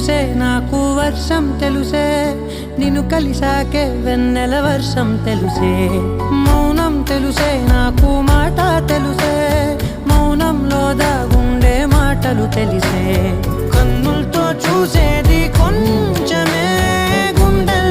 తెలుసే నాకు వర్షం తెలుసే నిన్ను కలిసాకే వెన్నెల వర్షం తెలుసే మౌనం తెలుసే నాకు మాట తెలుసే మౌనంలో దాగుండే మాటలు తెలిసే కన్నులతో చూసేది కొంచెం